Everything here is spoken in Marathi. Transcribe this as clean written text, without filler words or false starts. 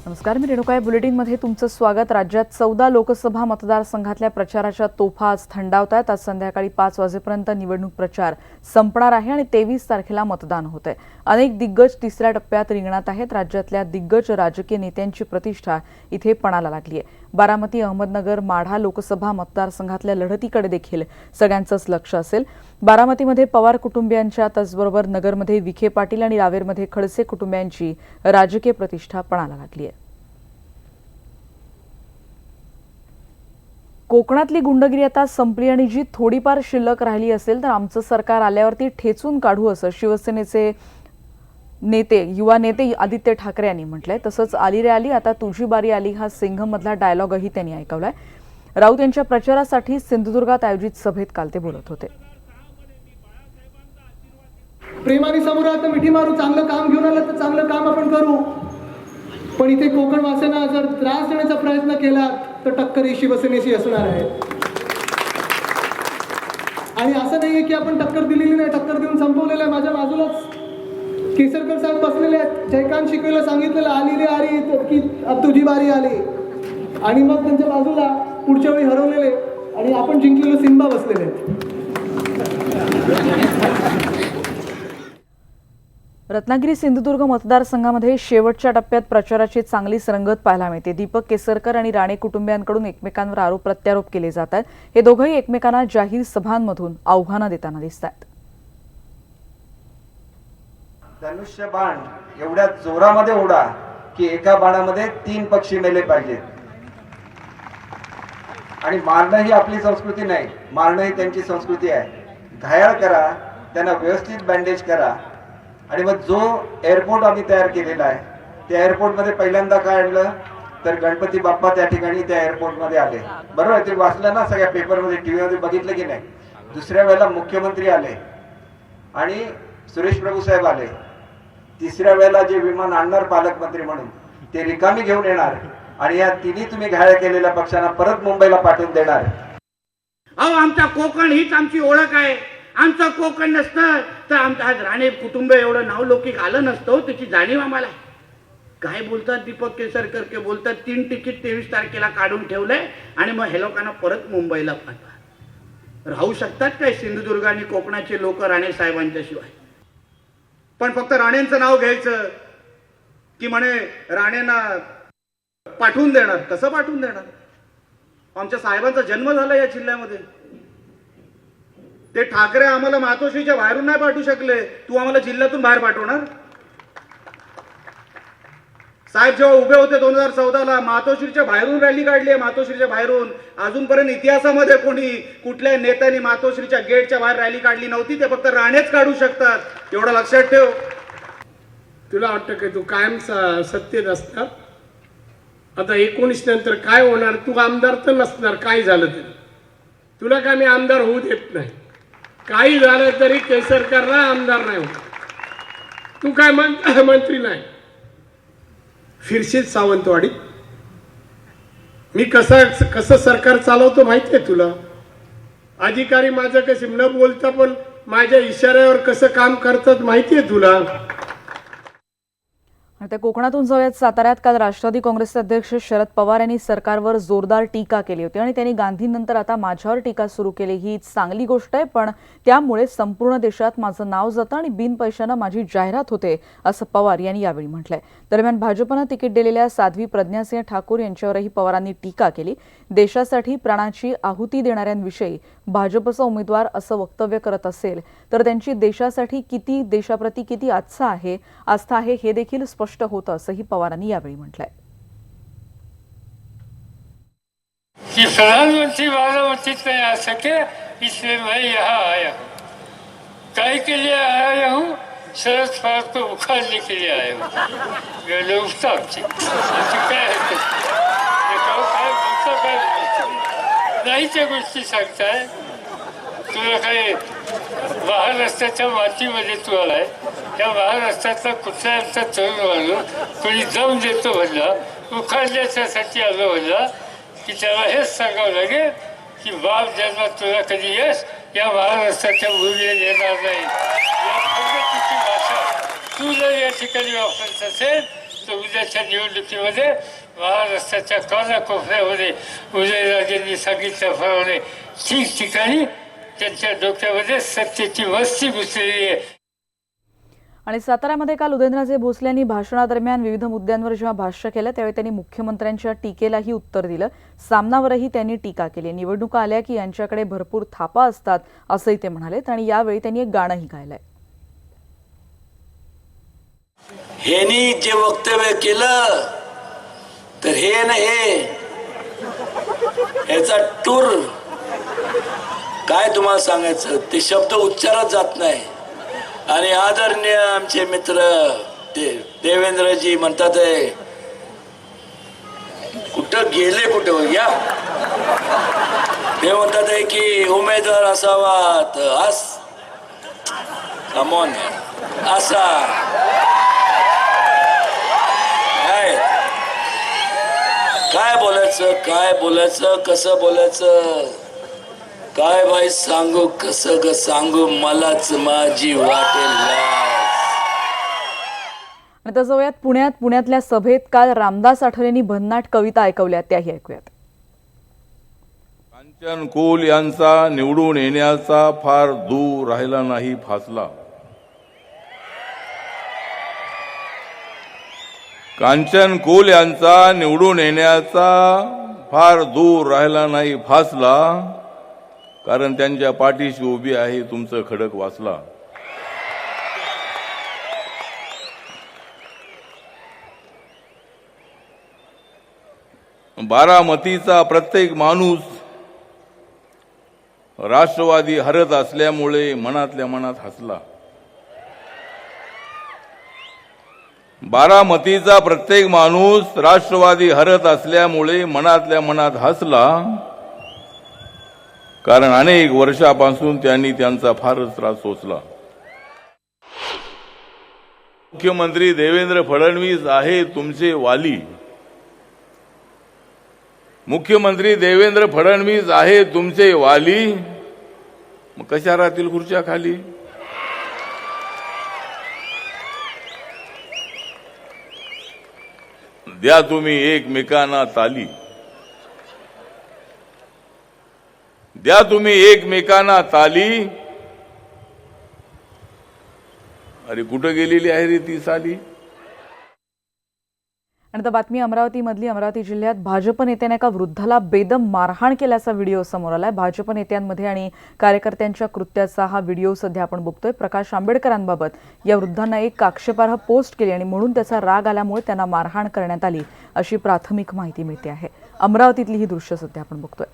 नमस्कार, मी रेणुका. बुलेटिनमध्ये तुमचं स्वागत. राज्यात 14 लोकसभा मतदारसंघातल्या प्रचाराच्या तोफा आज थंडावत आहेत. आज संध्याकाळी 5 वाजेपर्यंत निवडणूक प्रचार संपणार आहे आणि 23 तारखेला मतदान होत आहे. अनेक दिग्गज तिसऱ्या टप्प्यात रिंगणात आहेत. राज्यातल्या दिग्गज राजकीय नेत्यांची प्रतिष्ठा इथे पणाला लागली आहे. बारामती, अहमदनगर, माढा लोकसभा मतदारसंघातल्या लढतीकडे देखील सगळ्यांचंच लक्ष असेल. बारामतीमध्ये पवार कुटुंबियांच्या, त्याचबरोबर नगरमध्ये विखे पाटील आणि रावेरमध्ये खडसे कुटुंबियांची राजकीय प्रतिष्ठा पणाला लागली आहे. कोकणातली गुंडगिरी आता संपली आणि जी थोडीफार शिल्लक राहिली असेल तर आमचं सरकार आल्यावरती ठेचून काढू असं शिवसेनेचे युवा नेते आदित्य ठाकरे यांनी म्हटलंय. तसंच आली रे आली, आता तुझी बारी आली हा सिंघममधला डायलॉगही त्यांनी ऐकवलाय. राऊत यांच्या प्रचारासाठी सिंधुदुर्गात आयोजित सभेत काल ते बोलत होते. प्रेमाने समोर आता मिठी मारू, चांगलं काम घेऊन आलं तर चांगलं काम आपण करू. पण इथे कोकणवासियांना जर त्रास देण्याचा प्रयत्न केला तर टक्कर ही शिवसेनेशी असणार आहे. आणि असं नाहीये की आपण टक्कर दिलेली नाही, टक्कर देऊन संपवलेलं आहे. माझ्या बाजूलाच केसरकर साहेब बसलेले आहेत. जयकांत शिकवेला सांगितलेलं आली रे आली की अब तुझी बारी आली, आणि मग त्यांच्या बाजूला पुढच्या वेळी हरवलेले आणि आपण जिंकलेलो सिंबा बसलेले आहेत. रत्नागिरी सिंधुदुर्ग मतदारसंघामध्ये शेवटच्या टप्प्यात प्रचाराची चांगलीच रंगत पाहायला मिळते. दीपक केसरकर आणि राणे कुटुंबियांकडून एकमेकांवर आरोप प्रत्यारोप केले जात आहेत. हे दोघंही एकमेकांना जाहीर सभांमधून आव्हानं देताना दिसत आहेत. धनुष्य बाण एवढ्या जोरामध्ये उडा की एका बाणामध्ये 3 पक्षी मेले पाहिजेत. आणि मारणं ही आपली संस्कृती नाही, मारणं ही त्यांची संस्कृती आहे. घायाळ करा, त्यांना व्यवस्थित बँडेज करा. आणि मग जो एअरपोर्ट आम्ही तयार केलेला आहे त्या एअरपोर्टमध्ये पहिल्यांदा काय आणलं तर गणपती बाप्पा त्या ठिकाणी त्या एअरपोर्टमध्ये आले. बरोबर आहे, ते वाचलं ना सगळ्या पेपरमध्ये, टीव्हीमध्ये बघितलं की नाही. दुसऱ्या वेळेला मुख्यमंत्री आले आणि सुरेश प्रभू साहेब आले. तिसऱ्या वेळेला जे विमान आणणार पालकमंत्री म्हणून ते रिकामी घेऊन येणार आणि या तिन्ही तुम्ही घायल केलेल्या पक्षांना परत मुंबईला पाठवून देणार. अहो, आमचा कोकण हीच आमची ओळख आहे. आमचं कोकण नसतं तर आमचं आज राणे कुटुंब एवढं नावलौकिक आलं नसतं. त्याची जाणीव आम्हाला. काय बोलतात दीपक केसरकर के बोलतात 3 तिकीट 23 तारखेला काढून ठेवलंय आणि मग हे लोकांना परत मुंबईला पाठवा. राहू शकतात काय सिंधुदुर्ग आणि कोकणाचे लोक राणे साहेबांच्या शिवाय? पण फक्त राणेंचं नाव घ्यायचं की म्हणे राणेंना पाठवून देणार. कसं पाठवून देणार? आमच्या साहेबांचा जन्म झाला या जिल्ह्यामध्ये. ते ठाकरे आम्हाला मातोश्रीच्या बाहेरून नाही पाठवू शकले, तू आम्हाला जिल्ह्यातून बाहेर पाठवणार? साहेब जेव्हा उभे होते 2014ला मातोश्रीच्या बाहेरून रॅली काढली आहे. मातोश्रीच्या बाहेरून अजूनपर्यंत इतिहासामध्ये कोणी कुठल्या नेत्याने मातोश्रीच्या गेटच्या बाहेर रॅली काढली नव्हती. ते फक्त राणेच काढू शकतात, एवढं लक्षात ठेव. तुला वाटतं की तू कायम सत्तेत असणार? आता 19 नंतर काय होणार? तू आमदार तर नसणार काय झालं तरी. तुला काय मी आमदार होऊ देत नाही. काही झालं तरी केसरकरला आमदार नाही होत. तू काय मंत्री नाही. फिरशील सावंतवाडी. मी कसं सरकार चालवतो माहिती आहे तुला? अधिकारी माझं कसे न बोलता पण माझ्या इशाऱ्यावर कसं काम करतात माहिती आहे तुला? त्या कोकणातून जाऊयात साताऱ्यात. काल राष्ट्रवादी काँग्रेसचे अध्यक्ष शरद पवार यांनी सरकारवर जोरदार टीका केली होती आणि त्यांनी गांधींनंतर आता माझ्यावर टीका सुरू केली. ही चांगली गोष्ट आहे, पण त्यामुळे संपूर्ण देशात माझं नाव जातं आणि बिनपैशानं माझी जाहिरात होते असं पवार यांनी यावेळी म्हटलंय. दरम्यान भाजपनं तिकीट दिलेल्या साध्वी प्रज्ञासिंह ठाकूर यांच्यावरही पवारांनी टीका केली. देशासाठी प्राणाची आहुती देणाऱ्यांविषयी भाजपचा उमेदवार असं वक्तव्य करत असेल तर त्यांची देशाप्रती किती आस्था आहे हे देखील स्पष्ट होतं असंही पवारांनी यावेळी म्हटलंय. कि प्रधानमंत्री बारामती में आ सके इसलिए मैं यहाँ आया हूँ. काय के लिए आया हूँ? शरद पवार को उखाड़ने के लिए आया हूँ. लोग काय नाही त्या गोष्टी सांगताय. तुला काही महाराष्ट्राच्या मातीमध्ये तू आलाय. त्या महाराष्ट्रातला कुठल्याचा तरुण माणूस कोणी दम देतो म्हणला, उखाडण्याच्यासाठी आलो म्हणला की त्याला हेच सांगावं लागेल की बाप जन्मात तुला कधी यश या महाराष्ट्राच्या भूमीवर येणार नाही. या पद्धतीची भाषा तू जर या ठिकाणी वापरत असेल उद्याच्या निवडणुकीमध्ये महाराष्ट्राच्या कानाकोपऱ्यामध्ये उदयराजेंनी सांगितल्याप्रमाणे ठिकठिकाणी त्यांच्या डोक्यामध्ये सत्तेची वस्ती घुसलेली आहे. आणि साताऱ्यामध्ये काल उदयनराजे भोसले यांनी भाषणादरम्यान विविध मुद्द्यांवर जेव्हा भाष्य केलं त्यावेळी त्यांनी मुख्यमंत्र्यांच्या टीकेलाही उत्तर दिलं. सामनावरही त्यांनी टीका केली. निवडणुका आल्या की यांच्याकडे भरपूर थापा असतात असंही ते म्हणालेत. आणि यावेळी त्यांनी एक गाणंही गायलंय. हेनी जे वक्तव्य केलं तर हे न हे याचा टूर काय तुम्हाला सांगायचं, ते शब्द उच्चारत जात नाही. आणि आदरणीय आमचे मित्र देवेंद्रजी म्हणतात आहे, कुठं गेले कुठं या, ते म्हणतात आहे की उमेदवार असावा तर कमॉन असा काय बोलायचं कसं बोलायचं, काय बाई सांगू कसं ग सांगू, मलाच माझी वाटेल. आणि तसं पुण्यातल्या सभेत काल रामदास आठवलेंनी भन्नाट कविता ऐकवल्या, त्याही ऐकूयात. कांचन कुल यांचा निवडून येण्याचा फार दूर राहिला नाही फासला. कांचन कुल यांचा निवडून येण्याचा फार दूर राहिला नाही फासला, कारण त्यांच्या पाठीशी उभी आहे तुमचं खडक वाचला. बारामतीचा प्रत्येक माणूस राष्ट्रवादी हरत असल्यामुळे मनातल्या मनात हसला. बारामतीचा प्रत्येक माणूस राष्ट्रवादी हरत असल्यामुळे मनातल्या मनात हसला, कारण अनेक वर्षापासून त्यांनी त्यांचा फारच त्रास सोसला. मुख्यमंत्री देवेंद्र फडणवीस आहे तुमचे वाली. मुख्यमंत्री देवेंद्र फडणवीस आहे तुमचे वाली, मग कशा राहतील खुर्च्या खाली. द्या तुम्ही एकमेकांना ताली, द्या तुम्ही एकमेकांना ताली. अरे कुठं गेलेली आहे रे ती साली. आणि आता बातमी अमरावतीमधली. अमरावती जिल्ह्यात भाजप नेत्याने एका वृद्धाला बेदम मारहाण केल्याचा व्हिडिओ समोर आलाय. भाजप नेत्यांमध्ये आणि कार्यकर्त्यांच्या कृत्याचा हा व्हिडिओ सध्या आपण बघतोय. प्रकाश आंबेडकरांबाबत या वृद्धांना एक आक्षेपार्ह पोस्ट केली आणि म्हणून त्याचा राग आल्यामुळे त्यांना मारहाण करण्यात आली अशी प्राथमिक माहिती मिळते आहे. अमरावतीतली ही दृश्य सध्या आपण बघतोय.